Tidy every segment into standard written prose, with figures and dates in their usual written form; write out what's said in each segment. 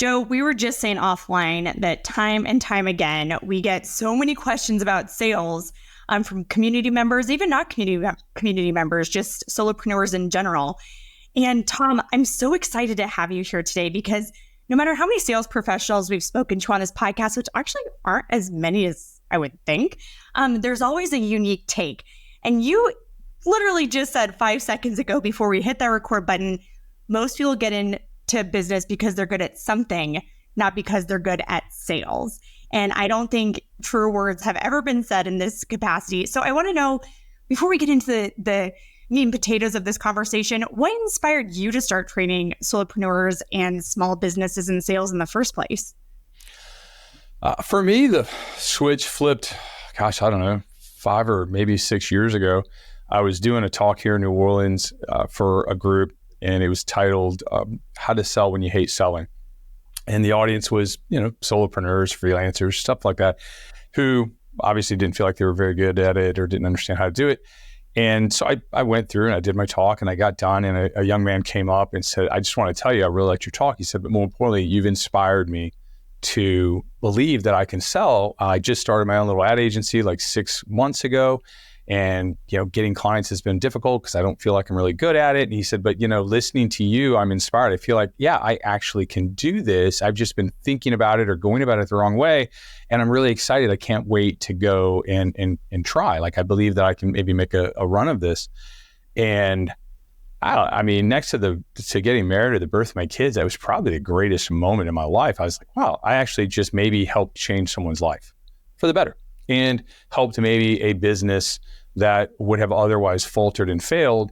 Joe, we were just saying offline that time and time again, we get so many questions about sales from community members, even not community members, just solopreneurs in general. And Tom, I'm so excited to have you here today because no matter how many sales professionals we've spoken to on this podcast, which actually aren't as many as I would think, there's always a unique take. And you literally just said 5 seconds ago before we hit that record button, most people get into business because they're good at something, not because they're good at sales. And I don't think truer words have ever been said in this capacity. So I want to know, before we get into the meat and potatoes of this conversation, what inspired you to start training solopreneurs and small businesses in sales in the first place? For me, the switch flipped, I don't know, 5 or maybe 6 years ago. I was doing a talk here in New Orleans for a group, and it was titled How to Sell When You Hate Selling. And the audience was, solopreneurs, freelancers, stuff like that, who obviously didn't feel like they were very good at it or didn't understand how to do it. And so I went through and I did my talk and I got done, and a young man came up and said, I just want to tell you, I really liked your talk. He said, but more importantly, you've inspired me to believe that I can sell. I just started my own little ad agency like 6 months ago. And, getting clients has been difficult because I don't feel like I'm really good at it. And he said, but, listening to you, I'm inspired. I feel like, yeah, I actually can do this. I've just been thinking about it or going about it the wrong way. And I'm really excited. I can't wait to go and try. Like, I believe that I can maybe make a run of this. And next to getting married or the birth of my kids, that was probably the greatest moment in my life. I was like, wow, I actually just maybe helped change someone's life for the better and helped maybe a business that would have otherwise faltered and failed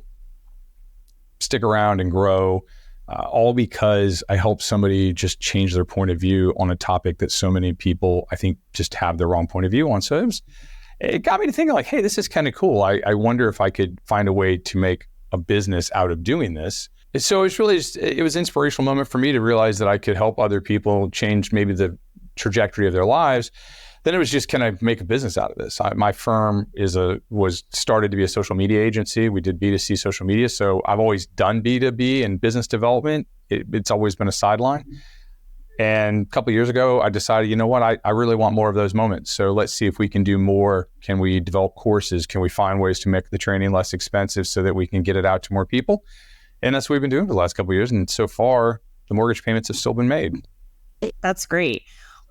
stick around and grow, all because I helped somebody just change their point of view on a topic that so many people, I think, just have the wrong point of view on. So it got me to thinking like, hey, this is kind of cool. I wonder if I could find a way to make a business out of doing this. So it's really it was an inspirational moment for me to realize that I could help other people change maybe the trajectory of their lives. Then it was just, can I make a business out of this? My firm was started to be a social media agency. We did B2C social media. So I've always done B2B and business development. It's always been a sideline. And a couple of years ago, I decided, you know what, I really want more of those moments. So let's see if we can do more. Can we develop courses? Can we find ways to make the training less expensive so that we can get it out to more people? And that's what we've been doing for the last couple of years. And so far, the mortgage payments have still been made. That's great.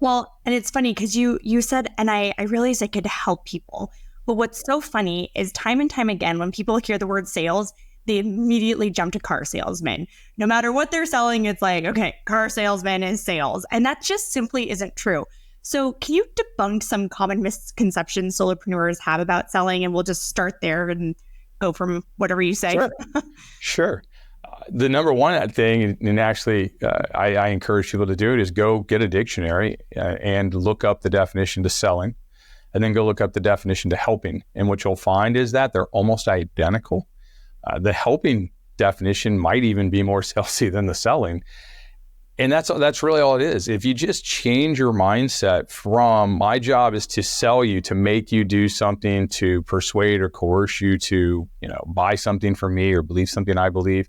Well, and it's funny because you said, and I realized I could help people. But what's so funny is time and time again, when people hear the word sales, they immediately jump to car salesman. No matter what they're selling, it's like, okay, car salesman is sales. And that just simply isn't true. So can you debunk some common misconceptions solopreneurs have about selling? And we'll just start there and go from whatever you say. Sure. The number one thing, and actually I encourage people to do it, is go get a dictionary and look up the definition to selling, and then go look up the definition to helping. And what you'll find is that they're almost identical. The helping definition might even be more salesy than the selling. And that's really all it is. If you just change your mindset from my job is to sell you, to make you do something, to persuade or coerce you to, buy something from me or believe something I believe,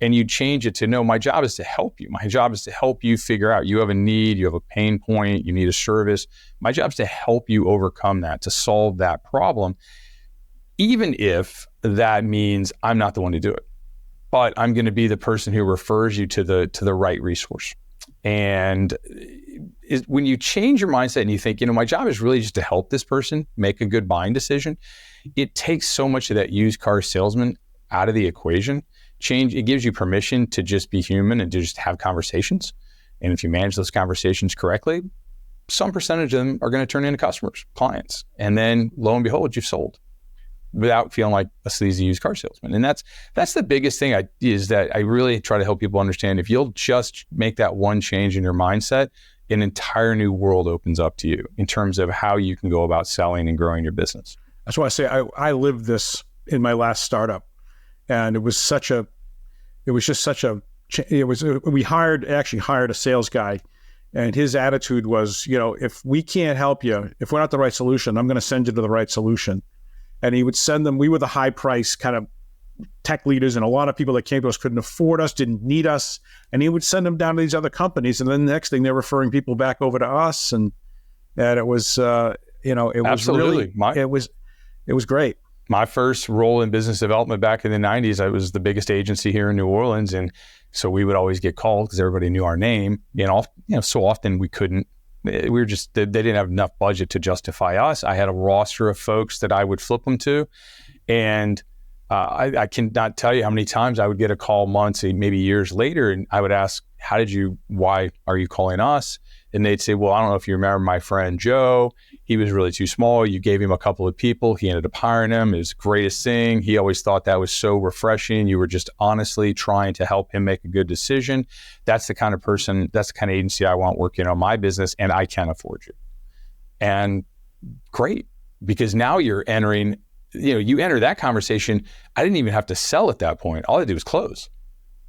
and you change it to, no, my job is to help you. My job is to help you figure out you have a need, you have a pain point, you need a service. My job is to help you overcome that, to solve that problem, even if that means I'm not the one to do it. But I'm going to be the person who refers you to the right resource. And when you change your mindset and you think, my job is really just to help this person make a good buying decision, it takes so much of that used car salesman out of the equation. It gives you permission to just be human and to just have conversations. And if you manage those conversations correctly, some percentage of them are going to turn into customers, clients. And then lo and behold, you've sold, without feeling like a sleazy used car salesman. And that's the biggest thing is that I really try to help people understand. If you'll just make that one change in your mindset, an entire new world opens up to you in terms of how you can go about selling and growing your business. That's why I say I lived this in my last startup, and we actually hired a sales guy, and his attitude was, if we can't help you, if we're not the right solution, I'm going to send you to the right solution. And he would send them, we were the high price kind of tech leaders and a lot of people that came to us couldn't afford us, didn't need us. And he would send them down to these other companies. And then the next thing, they're referring people back over to us. And it was, it was Absolutely. really, it was great. My first role in business development back in the 90s, I was the biggest agency here in New Orleans. And so we would always get called because everybody knew our name. So often we couldn't, they didn't have enough budget to justify us. I had a roster of folks that I would flip them to. And I cannot tell you how many times I would get a call months, maybe years later, and I would ask, why are you calling us? And they'd say, well, I don't know if you remember my friend Joe. He was really too small. You gave him a couple of people. He ended up hiring him. It was the greatest thing. He always thought that was so refreshing. You were just honestly trying to help him make a good decision. That's the kind of person, that's the kind of agency I want working on my business, and I can afford you. And great, because now you're entering, you enter that conversation. I didn't even have to sell at that point. All I did was close.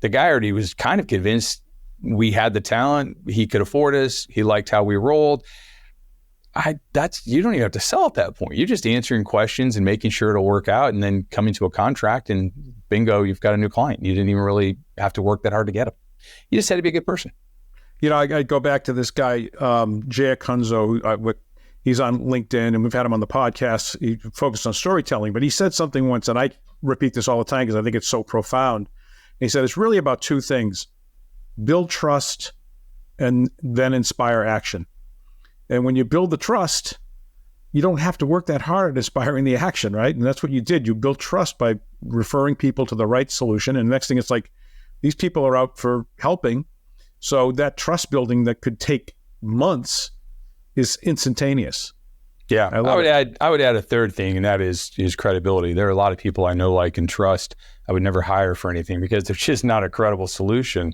The guy already was kind of convinced we had the talent. He could afford us. He liked how we rolled. You don't even have to sell at that point. You're just answering questions and making sure it'll work out, and then coming to a contract, and bingo, you've got a new client. You didn't even really have to work that hard to get him. You just had to be a good person. I go back to this guy, Jay Kunzo. He's on LinkedIn, and we've had him on the podcast. He focused on storytelling, but he said something once, and I repeat this all the time because I think it's so profound. He said, it's really about two things: build trust and then inspire action. And when you build the trust, you don't have to work that hard at inspiring the action, right? And that's what you did. You built trust by referring people to the right solution. And the next thing, it's like, these people are out for helping. So that trust building that could take months is instantaneous. Yeah, I would add a third thing, and that is credibility. There are a lot of people I know, like, and trust I would never hire for anything because they're just not a credible solution.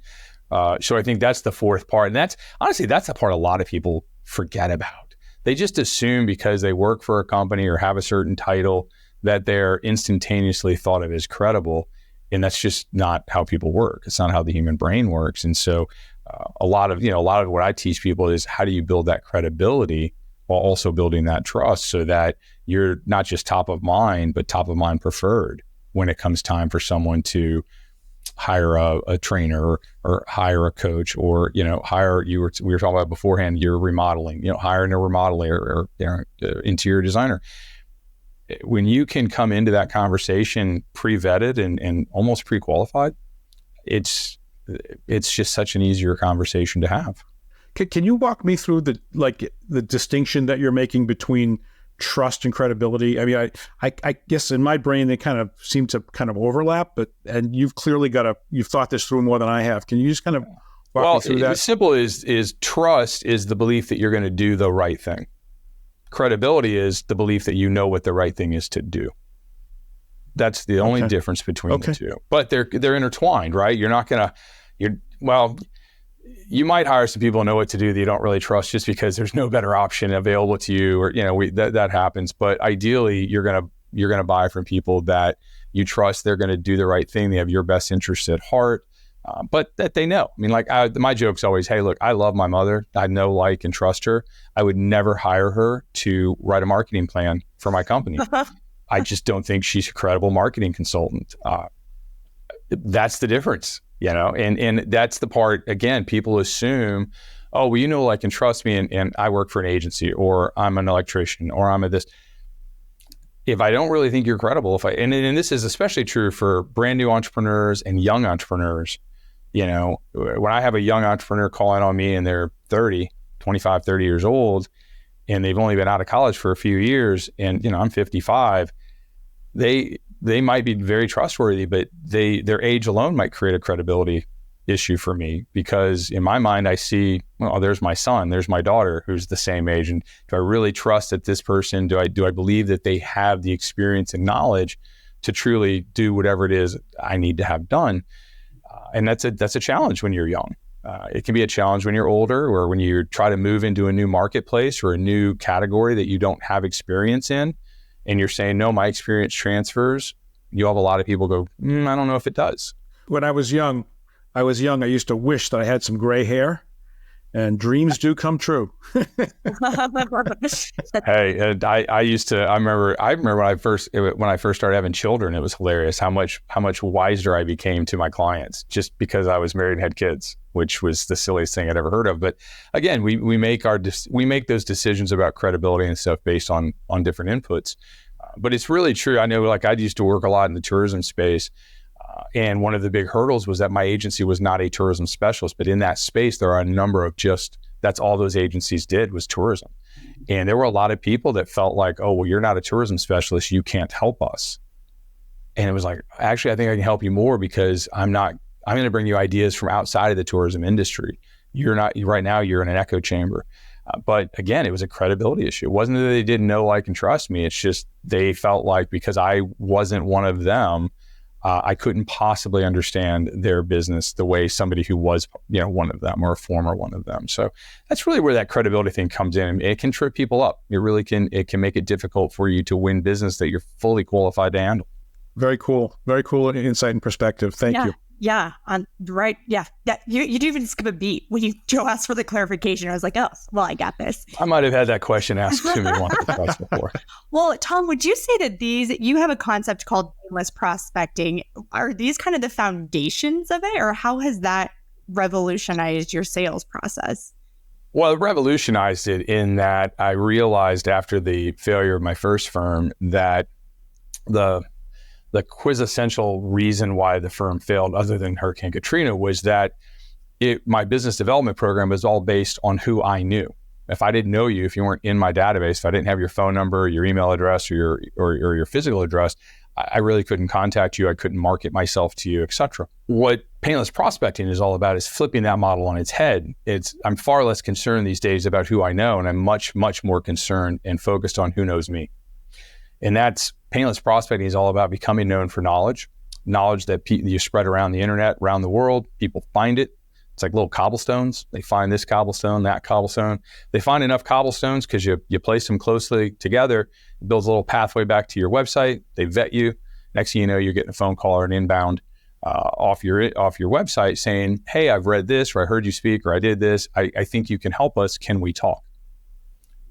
So I think that's the fourth part. And that's the part a lot of people forget about. They just assume because they work for a company or have a certain title that they're instantaneously thought of as credible. And that's just not how people work. It's not how the human brain works. And so a lot of what I teach people is, how do you build that credibility while also building that trust so that you're not just top of mind, but top of mind preferred when it comes time for someone to hire a trainer or hire a coach, or hire, we were talking about beforehand, you're remodeling, hiring a remodeler or interior designer. When you can come into that conversation pre-vetted and almost pre-qualified, it's just such an easier conversation to have. Can you walk me through the distinction that you're making between trust and credibility? I mean, I guess in my brain, they kind of seem to kind of overlap, and you've clearly you've thought this through more than I have. Can you just kind of walk me through that? As simple is trust is the belief that you're going to do the right thing. Credibility is the belief that you know what the right thing is to do. That's the only difference between the two. But they're intertwined, right? You might hire some people who know what to do that you don't really trust just because there's no better option available to you, or that happens. But ideally, you're gonna buy from people that you trust. They're gonna do the right thing. They have your best interest at heart, but that they know. I mean, my joke's always, hey, look, I love my mother. I know, like, and trust her. I would never hire her to write a marketing plan for my company. I just don't think she's a credible marketing consultant. That's the difference. And that's the part, again, people assume, oh, well, like, and trust me, and I work for an agency, or I'm an electrician, or I'm a this. If I don't really think you're credible, and this is especially true for brand new entrepreneurs and young entrepreneurs, when I have a young entrepreneur calling on me and they're 25, 30 years old, and they've only been out of college for a few years, and, I'm 55, they might be very trustworthy, but their age alone might create a credibility issue for me, because in my mind, I see, well, there's my son, there's my daughter who's the same age. And do I really trust that this person, do I believe that they have the experience and knowledge to truly do whatever it is I need to have done? And that's a challenge when you're young. It can be a challenge when you're older, or when you try to move into a new marketplace or a new category that you don't have experience in. And you're saying, no, my experience transfers. You have a lot of people go, I don't know if it does. When I was young, I used to wish that I had some gray hair. And dreams do come true. Hey, and I remember when I first started having children, it was hilarious how much wiser I became to my clients just because I was married and had kids, which was the silliest thing I'd ever heard of. But again, we make those decisions about credibility and stuff based on different inputs. But it's really true. I know, like, I used to work a lot in the tourism space. And one of the big hurdles was that my agency was not a tourism specialist, but in that space, there are a number of that's all those agencies did was tourism. And there were a lot of people that felt like, oh, well, you're not a tourism specialist, you can't help us. And it was like, actually, I think I can help you more because I'm going to bring you ideas from outside of the tourism industry. Right now, you're in an echo chamber. But again, it was a credibility issue. It wasn't that they didn't know, like, and trust me. It's just they felt like because I wasn't one of them, I couldn't possibly understand their business the way somebody who was, one of them or a former one of them. So that's really where that credibility thing comes in. It can trip people up. It really can. It can make it difficult for you to win business that you're fully qualified to handle. Very cool. Very cool insight and perspective. Thank you. Yeah. Right. Yeah. You didn't even skip a beat when Joe asked for the clarification. I was like, oh, well, I got this. I might have had that question asked to me once or twice before. Well, Tom, would you say that you have a concept called painless prospecting? Are these kind of the foundations of it, or how has that revolutionized your sales process? Well, it revolutionized it in that I realized after the failure of my first firm that the quintessential reason why the firm failed, other than Hurricane Katrina, was that my business development program was all based on who I knew. If I didn't know you, if you weren't in my database, if I didn't have your phone number, your email address, or your physical address, I really couldn't contact you. I couldn't market myself to you, etc. What Painless Prospecting is all about is flipping that model on its head. I'm far less concerned these days about who I know, and I'm much, much more concerned and focused on who knows me. And that's Painless Prospecting is all about becoming known for knowledge that you spread around the internet, around the world. People find it. It's like little cobblestones. They find this cobblestone, that cobblestone. They find enough cobblestones because you place them closely together. It builds a little pathway back to your website. They vet you. Next thing you know, you're getting a phone call or an inbound off your website saying, hey, I've read this, or I heard you speak, or I did this. I think you can help us. Can we talk?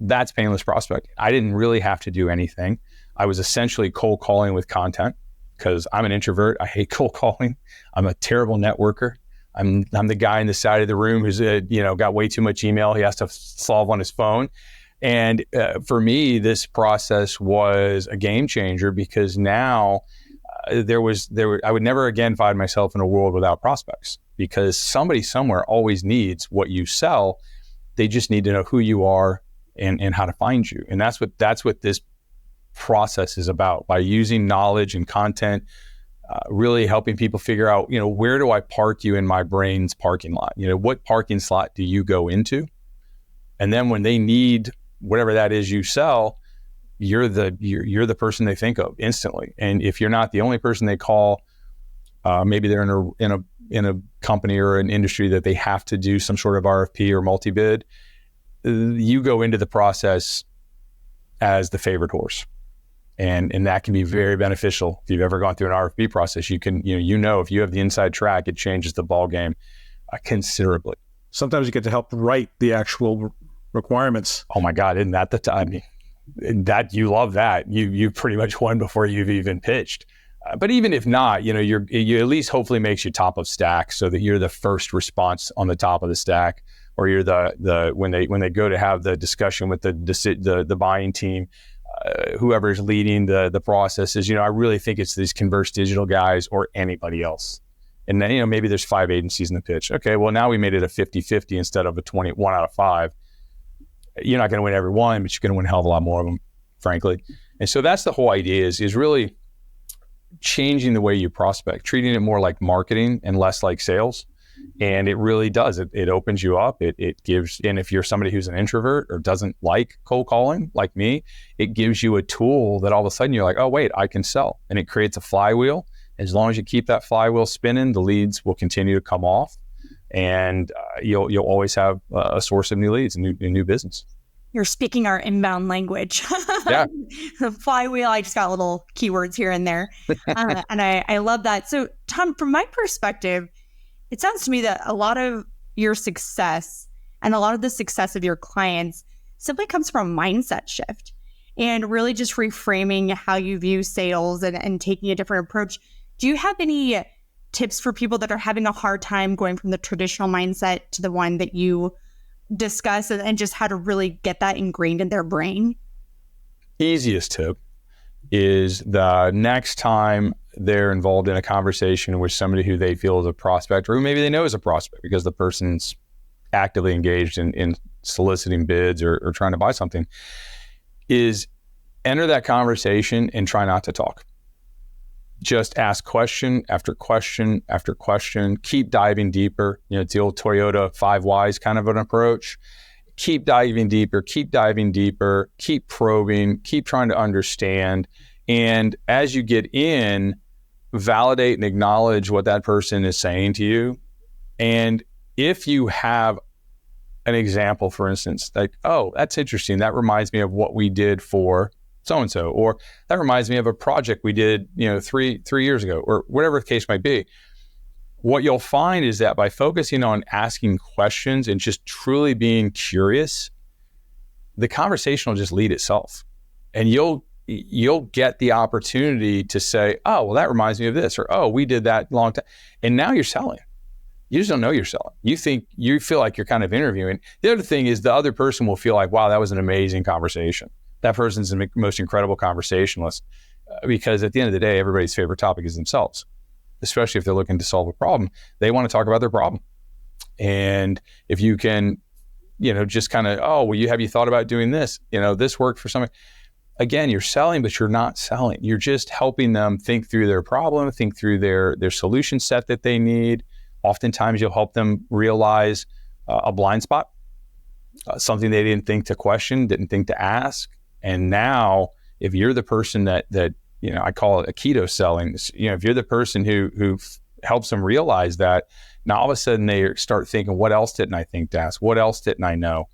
That's Painless Prospecting. I didn't really have to do anything. I was essentially cold calling with content because I'm an introvert. I hate cold calling. I'm a terrible networker. I'm the guy in the side of the room who's got way too much email he has to solve on his phone. And for me, this process was a game changer because now I would never again find myself in a world without prospects because somebody somewhere always needs what you sell. They just need to know who you are and how to find you. And that's what this process is about, by using knowledge and content, really helping people figure out, where do I park you in my brain's parking lot? What parking slot do you go into? And then when they need whatever that is you sell, you're the person they think of instantly. And if you're not the only person they call, maybe they're in a company or an industry that they have to do some sort of RFP or multi-bid, you go into the process as the favorite horse. And that can be very beneficial. If you've ever gone through an RFP process, you can, if you have the inside track, it changes the ball game considerably. Sometimes you get to help write the actual requirements. Oh my God, isn't that the time? That you love that. You pretty much won before you've even pitched. But even if not, you at least hopefully makes you top of stack so that you're the first response on the top of the stack, or you're the when they go to have the discussion with the buying team. Whoever's leading the processes, I really think it's these Converse Digital guys or anybody else. And then, maybe there's 5 agencies in the pitch. Okay, well, now we made it a 50-50 instead of a 21 out of 5. You're not going to win every one, but you're going to win a hell of a lot more of them, frankly. And so that's the whole idea is really changing the way you prospect, treating it more like marketing and less like sales. And it really does. It opens you up. It gives, and if you're somebody who's an introvert or doesn't like cold calling like me, it gives you a tool that all of a sudden you're like, oh, wait, I can sell. And it creates a flywheel. As long as you keep that flywheel spinning, the leads will continue to come off, and you'll always have a source of new leads and new business. You're speaking our inbound language. Yeah. The flywheel, I just got little keywords here and there. And I love that. So Tom, from my perspective, it sounds to me that a lot of your success And a lot of the success of your clients simply comes from a mindset shift and really just reframing how you view sales and taking a different approach. Do you have any tips for people that are having a hard time going from the traditional mindset to the one that you discuss, and just how to really get that ingrained in their brain? Easiest tip is the next time they're involved in a conversation with somebody who they feel is a prospect, or who maybe they know is a prospect because the person's actively engaged in soliciting bids or trying to buy something, is enter that conversation and try not to talk. Just ask question after question after question. Keep diving deeper. It's the old Toyota 5 Whys kind of an approach. Keep diving deeper, keep probing, keep trying to understand. And as you get in, validate and acknowledge what that person is saying to you. And if you have an example, for instance, like, oh, that's interesting. That reminds me of what we did for so-and-so, or that reminds me of a project we did, 3 years ago, or whatever the case might be. What you'll find is that by focusing on asking questions and just truly being curious, the conversation will just lead itself. And you'll get the opportunity to say, oh, well, that reminds me of this, or, oh, we did that long time. And now you're selling. You just don't know you're selling. You feel like you're kind of interviewing. The other thing is the other person will feel like, wow, that was an amazing conversation. That person's the most incredible conversationalist, because at the end of the day, everybody's favorite topic is themselves, especially if they're looking to solve a problem. They want to talk about their problem. And if you can, just kind of, oh, well, have you thought about doing this? This worked for somebody. Again, you're selling, but you're not selling. You're just helping them think through their problem, think through their solution set that they need. Oftentimes, you'll help them realize a blind spot, something they didn't think to question, didn't think to ask. And now, if you're the person that I call it a keto selling, if you're the person who helps them realize that, now all of a sudden they start thinking, what else didn't I think to ask? What else didn't I know?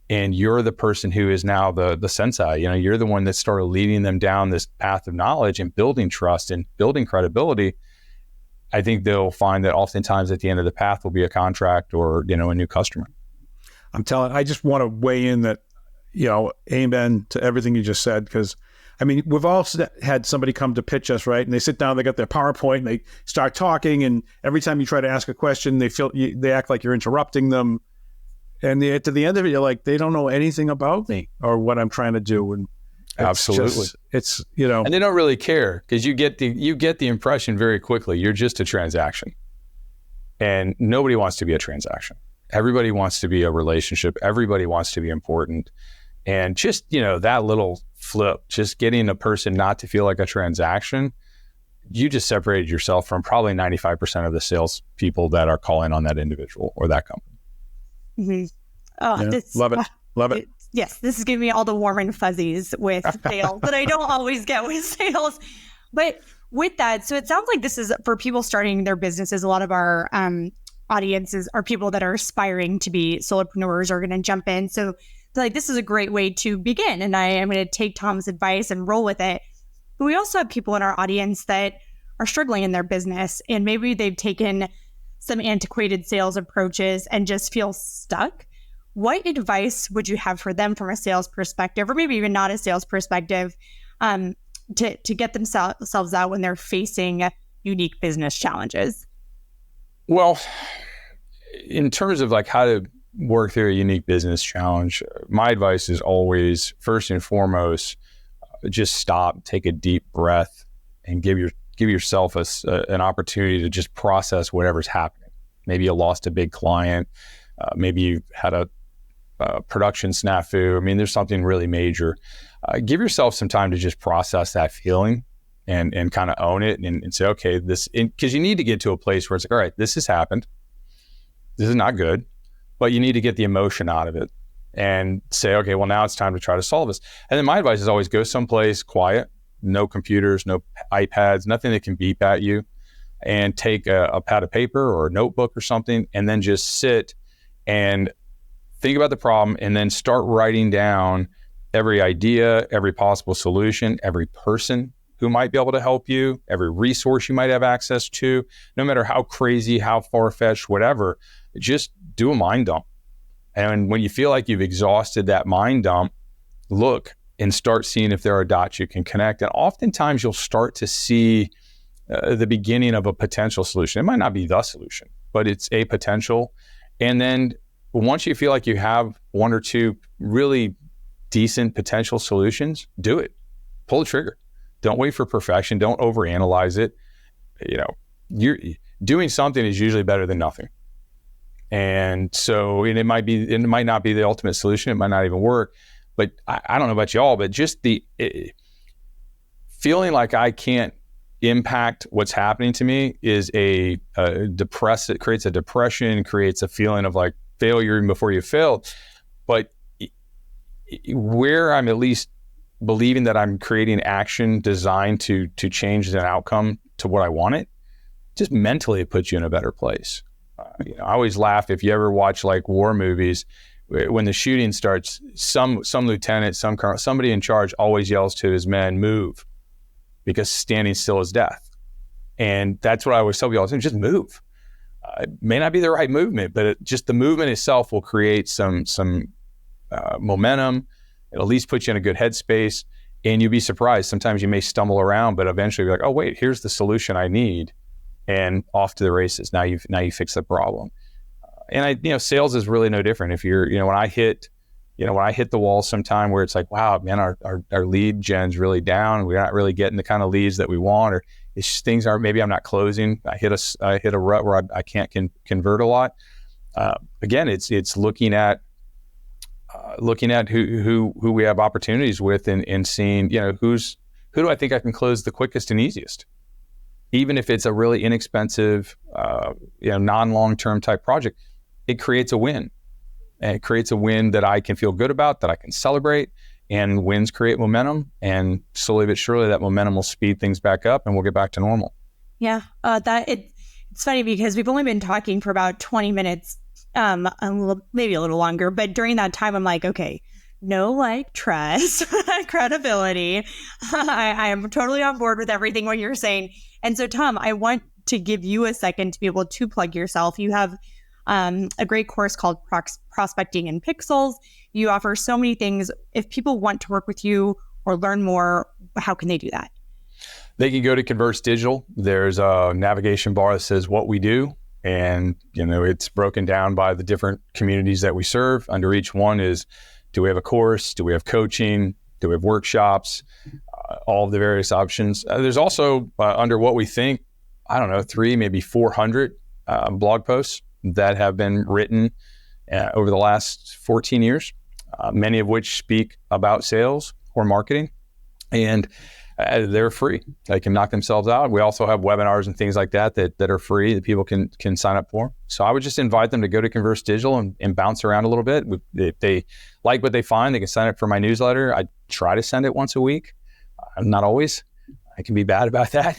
And you're the person who is now the sensei. You're the one that started leading them down this path of knowledge and building trust and building credibility. I think they'll find that oftentimes at the end of the path will be a contract or, a new customer. I just want to weigh in that, amen to everything you just said, because we've all had somebody come to pitch us, right? And they sit down, they got their PowerPoint, and they start talking. And every time you try to ask a question, they act like you're interrupting them. And to the end of it, you're like, they don't know anything about me or what I'm trying to do. And absolutely, it's and they don't really care, because you get the impression very quickly you're just a transaction, and nobody wants to be a transaction. Everybody wants to be a relationship. Everybody wants to be important. And just, that little flip, just getting a person not to feel like a transaction, you just separated yourself from probably 95% of the sales people that are calling on that individual or that company. Mm-hmm. Oh, yeah. Love it. Yes, this is giving me all the warm and fuzzies with sales that I don't always get with sales. But with that, so it sounds like this is for people starting their businesses. A lot of our audiences are people that are aspiring to be solopreneurs or going to jump in. So this is a great way to begin. And I am going to take Tom's advice and roll with it. But we also have people in our audience that are struggling in their business, and maybe they've taken some antiquated sales approaches and just feel stuck. What advice would you have for them from a sales perspective, or maybe even not a sales perspective, to get themselves out when they're facing unique business challenges? Well, in terms of how to work through a unique business challenge, my advice is always, first and foremost, just stop, take a deep breath, and give yourself an opportunity to just process whatever's happening. Maybe you lost a big client. Maybe you had a production snafu. There's something really major. Give yourself some time to just process that feeling and kind of own it and say, okay, because you need to get to a place where it's like, all right, this has happened. This is not good, but you need to get the emotion out of it and say, okay, well, now it's time to try to solve this. And then my advice is always go someplace quiet, no computers, no iPads, nothing that can beep at you, and take a pad of paper or a notebook or something, and then just sit and think about the problem, and then start writing down every idea, every possible solution, every person who might be able to help you, every resource you might have access to, no matter how crazy, how far-fetched, whatever. Just do a mind dump And when you feel like you've exhausted that mind dump, look and start seeing if there are dots you can connect. And oftentimes you'll start to see the beginning of a potential solution. It might not be the solution, but it's a potential. And then once you feel like you have one or two really decent potential solutions, do it. Pull the trigger. Don't wait for perfection. Don't overanalyze it. You're doing something is usually better than nothing. And so, and it might not be the ultimate solution. It might not even work. But I don't know about y'all, but just feeling like I can't impact what's happening to me is it creates a depression, creates a feeling of like failure even before you failed. But where I'm at least believing that I'm creating action designed to change an outcome to what I want it, just mentally it puts you in a better place. I always laugh if you ever watch like war movies. When the shooting starts, some lieutenant, some colonel, somebody in charge always yells to his men, "Move," because standing still is death. And that's what I always tell people: just move. It may not be the right movement, but just the movement itself will create some momentum. It'll at least put you in a good headspace, and you'll be surprised. Sometimes you may stumble around, but eventually you're like, "Oh wait, here's the solution I need," and off to the races. Now you fix the problem. And sales is really no different. If you're, when I hit the wall sometime where it's like, wow, man, our lead gen's really down. We're not really getting the kind of leads that we want, or it's just things are, maybe I'm not closing. I hit a rut where I can't convert a lot. Again, it's looking at who we have opportunities with and seeing, who do I think I can close the quickest and easiest, even if it's a really inexpensive, non-long-term type project. It creates a win. And it creates a win that I can feel good about, that I can celebrate, and wins create momentum. And slowly but surely that momentum will speed things back up and we'll get back to normal. Yeah. It's funny because we've only been talking for about 20 minutes, maybe a little longer, but during that time, I'm like, okay, no, like trust, credibility. I am totally on board with everything what you're saying. And so Tom, I want to give you a second to be able to plug yourself. You have a great course called Prospecting in Pixels. You offer so many things. If people want to work with you or learn more, how can they do that? They can go to Converse Digital. There's a navigation bar that says what we do. And, it's broken down by the different communities that we serve. Under each one is, do we have a course? Do we have coaching? Do we have workshops? All of the various options. There's also, under what we think, 300, maybe 400 blog posts that have been written over the last 14 years, many of which speak about sales or marketing, and they're free. They can knock themselves out. We also have webinars and things like that are free that people can sign up for. So I would just invite them to go to Converse Digital and bounce around a little bit. If they like what they find, they can sign up for my newsletter. I try to send it once a week. Not always. I can be bad about that,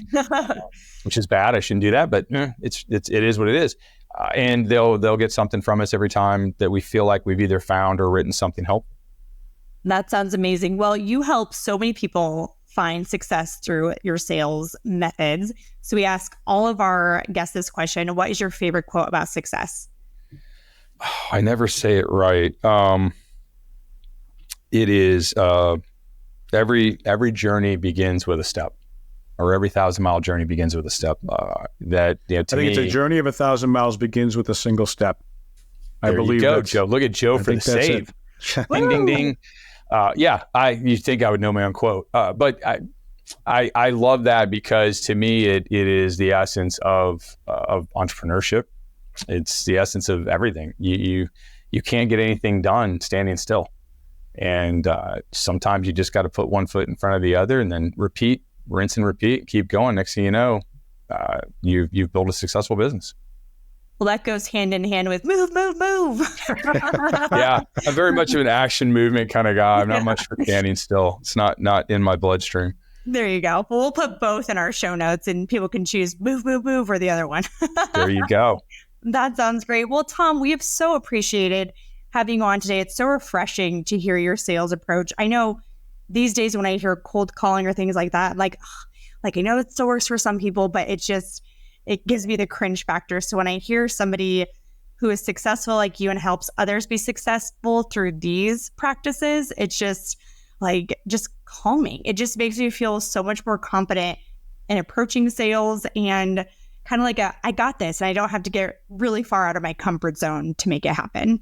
which is bad. I shouldn't do that, but it is what it is. And they'll get something from us every time that we feel like we've either found or written something helpful. That sounds amazing. Well, you help so many people find success through your sales methods. So we ask all of our guests this question: what is your favorite quote about success? I never say it right. It is every journey begins with a step. Or every 1,000-mile journey begins with a step. I think it's a journey of 1,000 miles begins with a single step. I believe you go, Joe. Look at Joe for the save. Ding, ding, ding. You think I would know my own quote, but I love that because to me it is the essence of entrepreneurship. It's the essence of everything. You can't get anything done standing still, and sometimes you just got to put one foot in front of the other and then rinse and repeat, keep going. Next thing you know, you've built a successful business. Well, that goes hand in hand with move, move, move. Yeah, I'm very much of an action movement kind of guy. I'm not much for standing still. It's not in my bloodstream. There you go. Well, we'll put both in our show notes and people can choose move, move, move or the other one. There you go. That sounds great. Well, Tom, we have so appreciated having you on today. It's so refreshing to hear your sales approach. I know these days when I hear cold calling or things like that, like I know it still works for some people, but it gives me the cringe factor. So when I hear somebody who is successful like you and helps others be successful through these practices, it's just calming. It just makes me feel so much more confident in approaching sales and kind of like I got this, and I don't have to get really far out of my comfort zone to make it happen.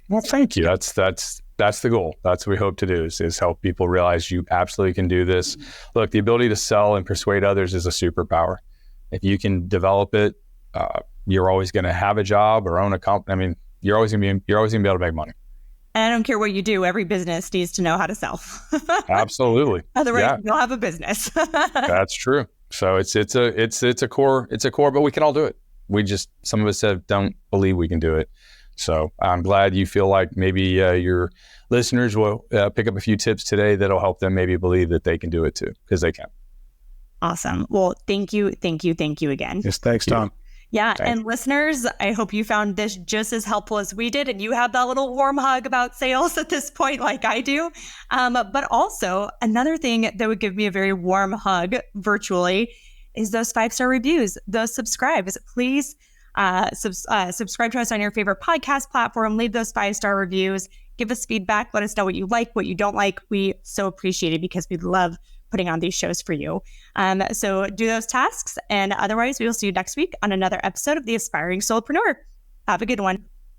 Well, thank you. That's the goal. That's what we hope to do is help people realize you absolutely can do this. Look, the ability to sell and persuade others is a superpower. If you can develop it, you're always going to have a job or own a company. I mean, you're always going to be able to make money. And I don't care what you do. Every business needs to know how to sell. Absolutely. Otherwise, you'll have a business. That's true. So it's a core, but we can all do it. Some of us don't believe we can do it. So I'm glad you feel like maybe your listeners will pick up a few tips today that'll help them maybe believe that they can do it too, because they can. Awesome. Well, thank you again. Yes, thanks, Tom. Yeah, and listeners, I hope you found this just as helpful as we did, and you have that little warm hug about sales at this point like I do. But also, another thing that would give me a very warm hug virtually is those 5-star reviews, those subscribes. Please subscribe to us on your favorite podcast platform. Leave those 5-star reviews. Give us feedback. Let us know what you like, what you don't like. We so appreciate it because we love putting on these shows for you. So do those tasks. And otherwise, we will see you next week on another episode of The Aspiring Solopreneur. Have a good one.